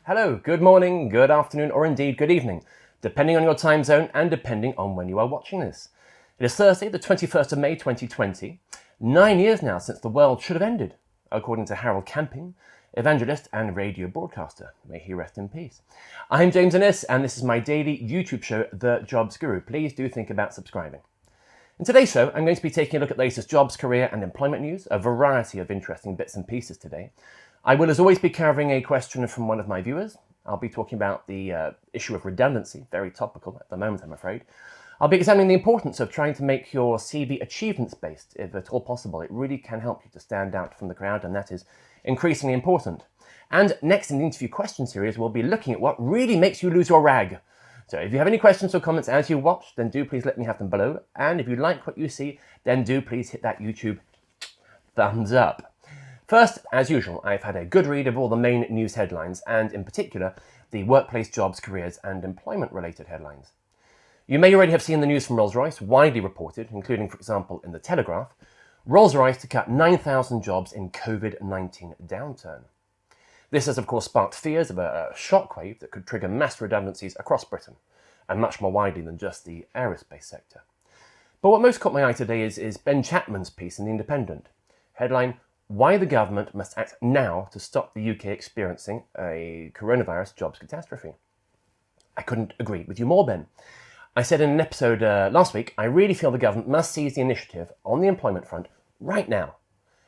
Hello, good morning, good afternoon, or indeed good evening, depending on your time zone and depending on when you are watching this. It is Thursday, the 21st of May 2020, 9 years now since the world should have ended, according to Harold Camping, evangelist and radio broadcaster. May he rest in peace. I'm James Innes, and this is my daily YouTube show, The Jobs Guru. Please do think about subscribing. In today's show, I'm going to be taking a look at the latest jobs, career and employment news, a variety of interesting bits and pieces today. I will, as always, be covering a question from one of my viewers. I'll be talking about the issue of redundancy, very topical at the moment, I'm afraid. I'll be examining the importance of trying to make your CV achievements-based, if at all possible. It really can help you to stand out from the crowd, and that is increasingly important. And next in the interview question series, we'll be looking at what really makes you lose your rag. So if you have any questions or comments as you watch, then do please let me have them below. And if you like what you see, then do please hit that YouTube thumbs up. First, as usual, I've had a good read of all the main news headlines, and in particular, the workplace jobs, careers and employment-related headlines. You may already have seen the news from Rolls-Royce, widely reported, including, for example, in the Telegraph, Rolls-Royce to cut 9,000 jobs in COVID-19 downturn. This has, of course, sparked fears of a shockwave that could trigger mass redundancies across Britain, and much more widely than just the aerospace sector. But what most caught my eye today is Ben Chapman's piece in The Independent. Headline, Why the Government Must Act Now to Stop the UK Experiencing a Coronavirus Jobs Catastrophe. I couldn't agree with you more, Ben. I said in an episode last week, I really feel the government must seize the initiative on the employment front right now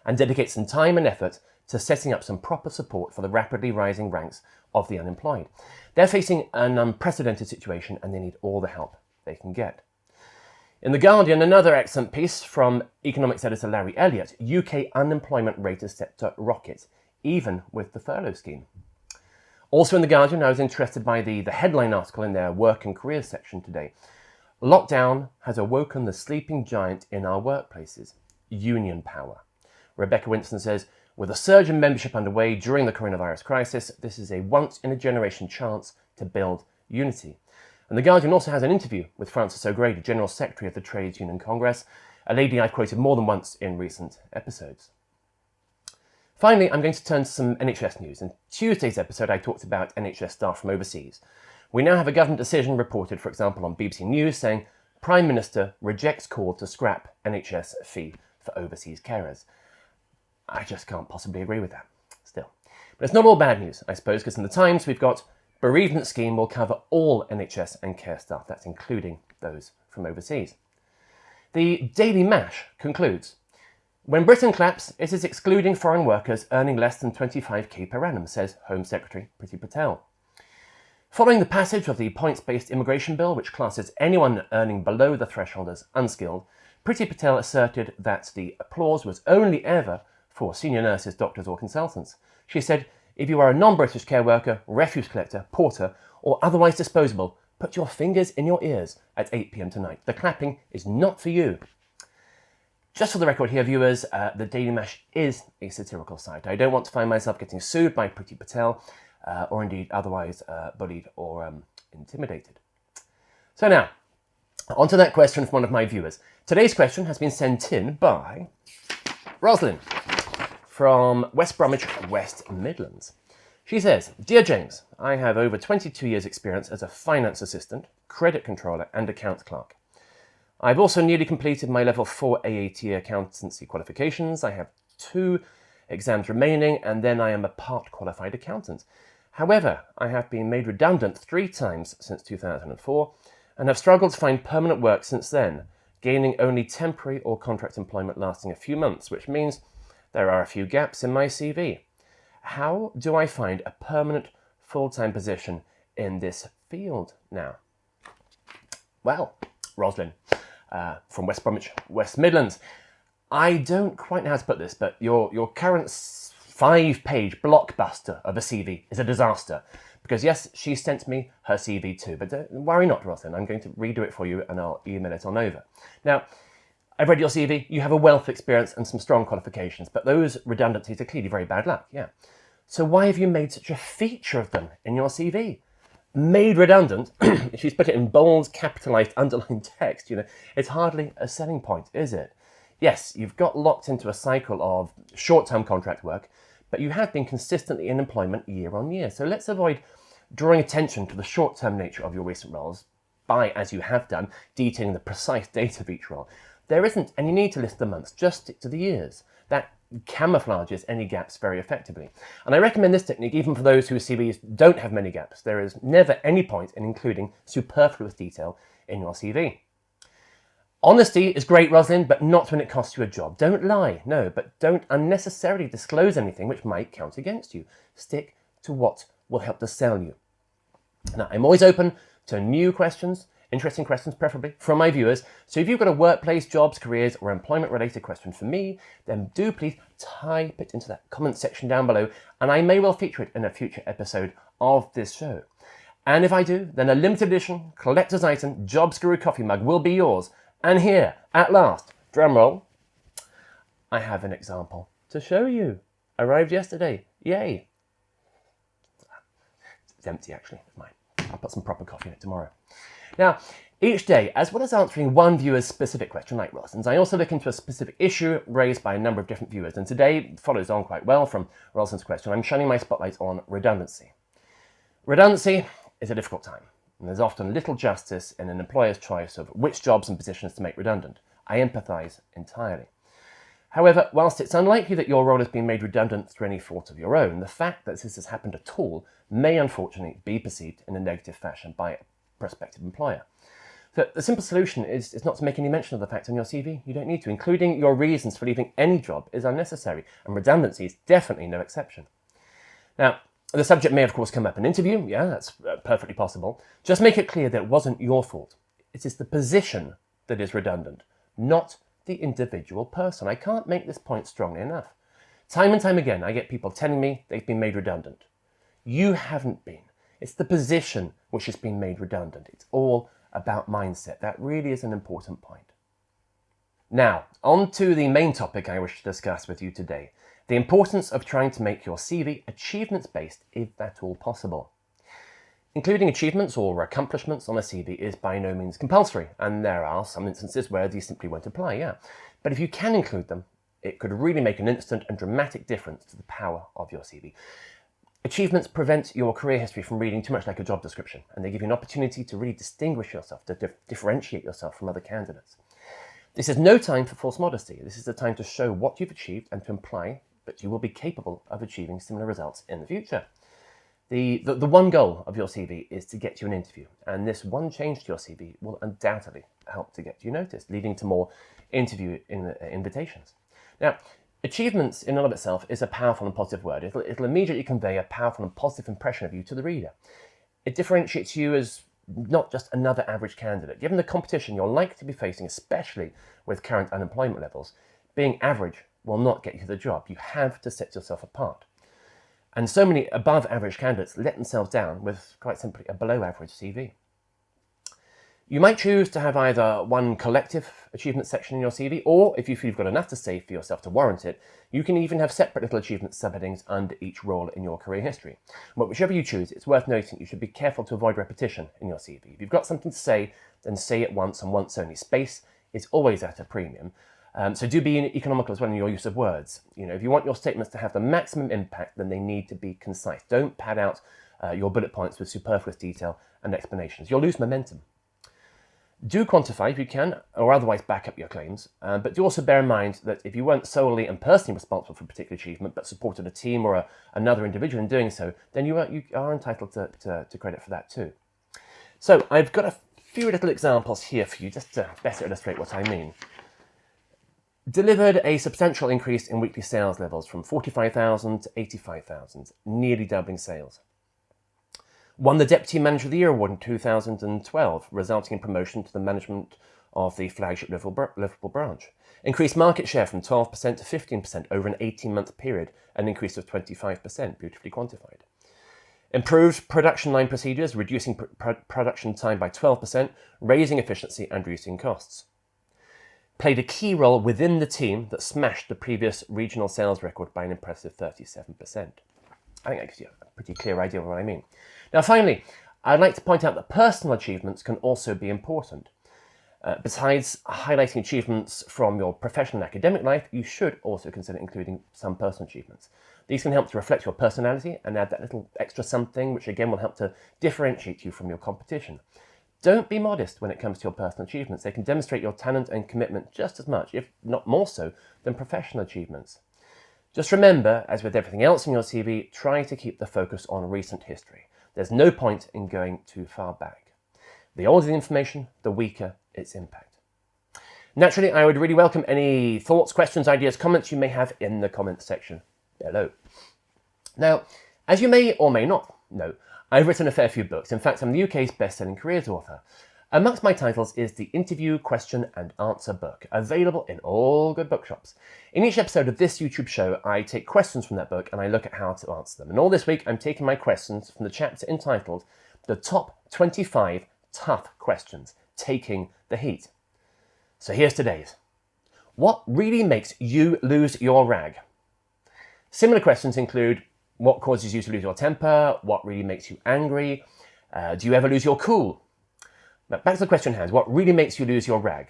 and dedicate some time and effort to setting up some proper support for the rapidly rising ranks of the unemployed. They're facing an unprecedented situation and they need all the help they can get. In The Guardian, another excellent piece from economics editor Larry Elliott, UK unemployment rate is set to rocket, even with the furlough scheme. Also in The Guardian, I was interested by the headline article in their work and careers section today. Lockdown has awoken the sleeping giant in our workplaces, union power. Rebecca Winston says, with a surge in membership underway during the coronavirus crisis, this is a once-in-a-generation chance to build unity. And The Guardian also has an interview with Frances O'Grady, General Secretary of the Trades Union Congress, a lady I've quoted more than once in recent episodes. Finally, I'm going to turn to some NHS news. In Tuesday's episode, I talked about NHS staff from overseas. We now have a government decision reported, for example, on BBC News, saying Prime Minister rejects call to scrap NHS fee for overseas carers. I just can't possibly agree with that, still. But it's not all bad news, I suppose, because in the Times we've got bereavement scheme will cover all NHS and care staff. That's including those from overseas. The Daily Mash concludes, when Britain claps, it is excluding foreign workers earning less than 25k per annum, says Home Secretary Priti Patel. Following the passage of the points-based immigration bill, which classes anyone earning below the threshold as unskilled, Priti Patel asserted that the applause was only ever for senior nurses, doctors or consultants. She said, if you are a non-British care worker, refuse collector, porter or otherwise disposable, put your fingers in your ears at 8 p.m. tonight. The clapping is not for you. Just for the record here, viewers, the Daily Mash is a satirical site. I don't want to find myself getting sued by Priti Patel or indeed otherwise bullied or intimidated. So now, on to that question from one of my viewers. Today's question has been sent in by Rosalind from West Bromwich, West Midlands. She says, Dear James, I have over 22 years experience as a finance assistant, credit controller and accounts clerk. I've also nearly completed my level 4 AAT accountancy qualifications. I have 2 exams remaining and then I am a part qualified accountant. However, I have been made redundant 3 times since 2004 and have struggled to find permanent work since then, gaining only temporary or contract employment lasting a few months, which means there are a few gaps in my CV. How do I find a permanent full-time position in this field now? Well, Roslyn, from West Bromwich, West Midlands, I don't quite know how to put this, but your current 5-page blockbuster of a CV is a disaster. Because yes, she sent me her CV too, but don't worry not, Roslyn. I'm going to redo it for you and I'll email it on over. Now, I've read your CV. You have a wealth of experience and some strong qualifications, but those redundancies are clearly very bad luck, yeah. So why have you made such a feature of them in your CV? Made redundant, she's put it in bold, capitalised, underlined text, it's hardly a selling point, is it? Yes, you've got locked into a cycle of short-term contract work, but you have been consistently in employment year on year. So let's avoid drawing attention to the short-term nature of your recent roles by, as you have done, detailing the precise date of each role. There isn't any need to list the months, just stick to the years. That camouflages any gaps very effectively. And I recommend this technique even for those whose CVs don't have many gaps. There is never any point in including superfluous detail in your CV. Honesty is great, Rosalind, but not when it costs you a job. Don't lie, no, but don't unnecessarily disclose anything which might count against you. Stick to what will help to sell you. Now, I'm always open to new questions, interesting questions preferably, from my viewers. So if you've got a workplace, jobs, careers, or employment-related question for me, then do please type it into that comment section down below, and I may well feature it in a future episode of this show. And if I do, then a limited edition, collector's item, Jobs Guru coffee mug will be yours. And here, at last, drumroll, I have an example to show you. Arrived yesterday. Yay. It's empty, actually. It's mine. I'll put some proper coffee in it tomorrow. Now, each day, as well as answering one viewer's specific question like Rosalind's, I also look into a specific issue raised by a number of different viewers. And today follows on quite well from Rosalind's question. I'm shining my spotlight on redundancy. Redundancy is a difficult time. And there's often little justice in an employer's choice of which jobs and positions to make redundant. I empathise entirely. However, whilst it's unlikely that your role has been made redundant through any fault of your own, the fact that this has happened at all may unfortunately be perceived in a negative fashion by a prospective employer. So the simple solution is not to make any mention of the fact on your CV. You don't need to. Including your reasons for leaving any job is unnecessary, and redundancy is definitely no exception. Now, the subject may of course come up in an interview. Yeah, that's perfectly possible. Just make it clear that it wasn't your fault. It is the position that is redundant, not the individual person. I can't make this point strongly enough. Time and time again, I get people telling me they've been made redundant. You haven't been. It's the position which has been made redundant. It's all about mindset. That really is an important point. Now, on to the main topic I wish to discuss with you today. The importance of trying to make your CV achievements-based, if at all possible. Including achievements or accomplishments on a CV is by no means compulsory, and there are some instances where these simply won't apply, yeah. But if you can include them, it could really make an instant and dramatic difference to the power of your CV. Achievements prevent your career history from reading too much like a job description, and they give you an opportunity to really distinguish yourself, to differentiate yourself from other candidates. This is no time for false modesty. This is the time to show what you've achieved and to imply that you will be capable of achieving similar results in the future. The one goal of your CV is to get you an interview, and this one change to your CV will undoubtedly help to get you noticed, leading to more interview invitations. Now, achievements in and of itself is a powerful and positive word. It'll immediately convey a powerful and positive impression of you to the reader. It differentiates you as not just another average candidate. Given the competition you're likely to be facing, especially with current unemployment levels, being average will not get you the job. You have to set yourself apart. And so many above average candidates let themselves down with, quite simply, a below average CV. You might choose to have either one collective achievement section in your CV, or if you feel you've got enough to say for yourself to warrant it, you can even have separate little achievement subheadings under each role in your career history. But whichever you choose, it's worth noting you should be careful to avoid repetition in your CV. If you've got something to say, then say it once and once only. Space is always at a premium. So do be economical as well in your use of words. If you want your statements to have the maximum impact, then they need to be concise. Don't pad out your bullet points with superfluous detail and explanations. You'll lose momentum. Do quantify if you can, or otherwise back up your claims, but do also bear in mind that if you weren't solely and personally responsible for a particular achievement, but supported a team or another individual in doing so, then you are entitled to credit for that too. So I've got a few little examples here for you, just to better illustrate what I mean. Delivered a substantial increase in weekly sales levels from 45,000 to 85,000, nearly doubling sales. Won the Deputy Manager of the Year award in 2012, resulting in promotion to the management of the flagship Liverpool branch. Increased market share from 12% to 15% over an 18-month period, an increase of 25%, beautifully quantified. Improved production line procedures, reducing production time by 12%, raising efficiency and reducing costs. Played a key role within the team that smashed the previous regional sales record by an impressive 37%. I think that gives you a pretty clear idea of what I mean. Now finally, I'd like to point out that personal achievements can also be important. Besides highlighting achievements from your professional and academic life, you should also consider including some personal achievements. These can help to reflect your personality and add that little extra something, which again will help to differentiate you from your competition. Don't be modest when it comes to your personal achievements. They can demonstrate your talent and commitment just as much, if not more so, than professional achievements. Just remember, as with everything else in your CV, try to keep the focus on recent history. There's no point in going too far back. The older the information, the weaker its impact. Naturally, I would really welcome any thoughts, questions, ideas, comments you may have in the comments section below. Now, as you may or may not know, I've written a fair few books. In fact, I'm the UK's best-selling careers author. Amongst my titles is the Interview, Question and Answer book, available in all good bookshops. In each episode of this YouTube show, I take questions from that book and I look at how to answer them. And all this week, I'm taking my questions from the chapter entitled The Top 25 Tough Questions, Taking the Heat. So here's today's. What really makes you lose your rag? Similar questions include, what causes you to lose your temper? What really makes you angry? Do you ever lose your cool? Now, back to the question at hand. What really makes you lose your rag?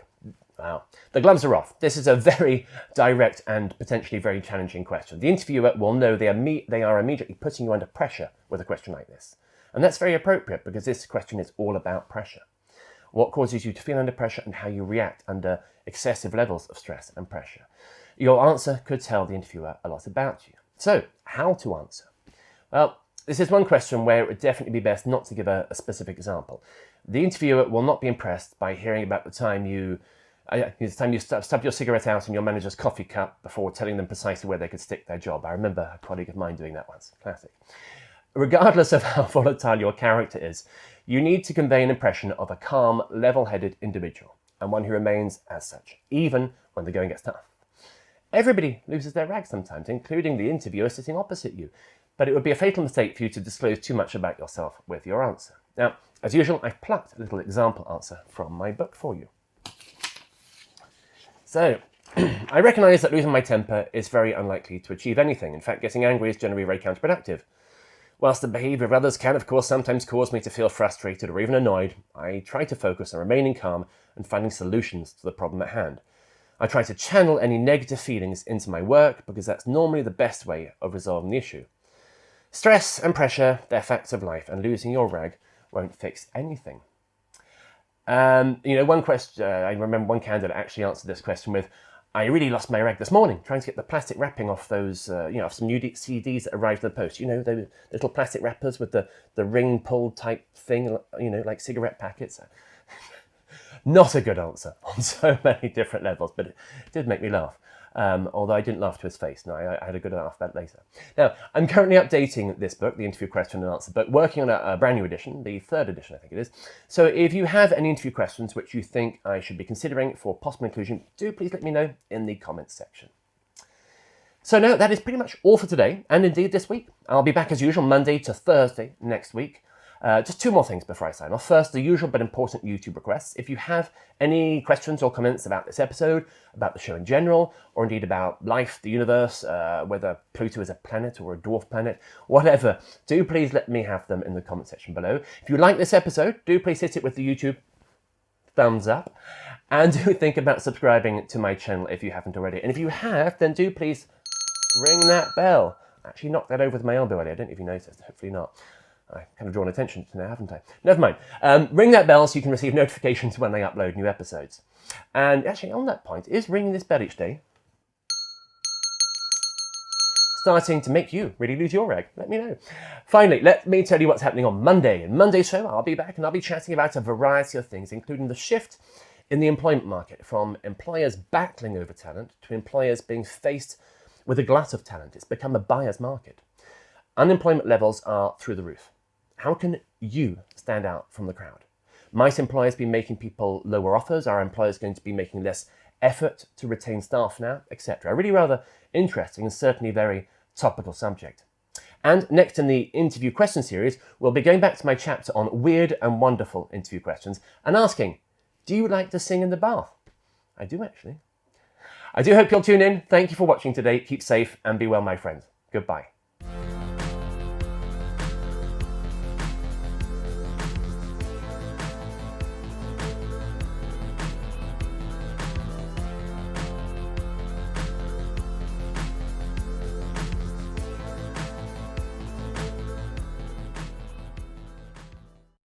Well, the gloves are off. This is a very direct and potentially very challenging question. The interviewer will know they are immediately putting you under pressure with a question like this. And that's very appropriate because this question is all about pressure. What causes you to feel under pressure and how you react under excessive levels of stress and pressure. Your answer could tell the interviewer a lot about you. So, how to answer? Well, this is one question where it would definitely be best not to give a specific example. The interviewer will not be impressed by hearing about the time you stubbed your cigarette out in your manager's coffee cup before telling them precisely where they could stick their job. I remember a colleague of mine doing that once. Classic. Regardless of how volatile your character is, you need to convey an impression of a calm, level-headed individual, and one who remains as such, even when the going gets tough. Everybody loses their rag sometimes, including the interviewer sitting opposite you, but it would be a fatal mistake for you to disclose too much about yourself with your answer. Now, as usual, I've plucked a little example answer from my book for you. So, I recognise that losing my temper is very unlikely to achieve anything. In fact, getting angry is generally very counterproductive. Whilst the behaviour of others can, of course, sometimes cause me to feel frustrated or even annoyed, I try to focus on remaining calm and finding solutions to the problem at hand. I try to channel any negative feelings into my work because that's normally the best way of resolving the issue. Stress and pressure, they're facts of life, and losing your rag won't fix anything. One question, I remember one candidate actually answered this question with, I really lost my rag this morning trying to get the plastic wrapping off those, off some new CDs that arrived in the post. You know, those little plastic wrappers with the ring pulled type thing, like cigarette packets. Not a good answer on so many different levels, but it did make me laugh. Although I didn't laugh to his face. No, I had a good laugh about it later. Now, I'm currently updating this book, the Interview Question and Answer book, working on a brand new edition, the 3rd edition, I think it is. So if you have any interview questions which you think I should be considering for possible inclusion, do please let me know in the comments section. So now, that is pretty much all for today, and indeed this week. I'll be back as usual Monday to Thursday next week. Just 2 more things before I sign off. First, the usual but important YouTube requests. If you have any questions or comments about this episode, about the show in general, or indeed about life, the universe, whether Pluto is a planet or a dwarf planet, whatever, do please let me have them in the comment section below. If you like this episode, do please hit it with the YouTube thumbs up, and do think about subscribing to my channel if you haven't already. And if you have, then do please ring that bell. I actually knocked that over with my elbow earlier. I don't know if you noticed. Hopefully not. I've kind of drawn attention to now, haven't I? Never mind. Ring that bell so you can receive notifications when I upload new episodes. And actually, on that point, is ringing this bell each day starting to make you really lose your rag? Let me know. Finally, let me tell you what's happening on Monday. In Monday's show, I'll be back and I'll be chatting about a variety of things, including the shift in the employment market from employers battling over talent to employers being faced with a glut of talent. It's become a buyer's market. Unemployment levels are through the roof. How can you stand out from the crowd? Might employers be making people lower offers? Are employers going to be making less effort to retain staff now, etc.? A really rather interesting and certainly very topical subject. And next in the interview question series, we'll be going back to my chapter on weird and wonderful interview questions and asking, do you like to sing in the bath? I do actually. I do hope you'll tune in. Thank you for watching today. Keep safe and be well, my friends. Goodbye.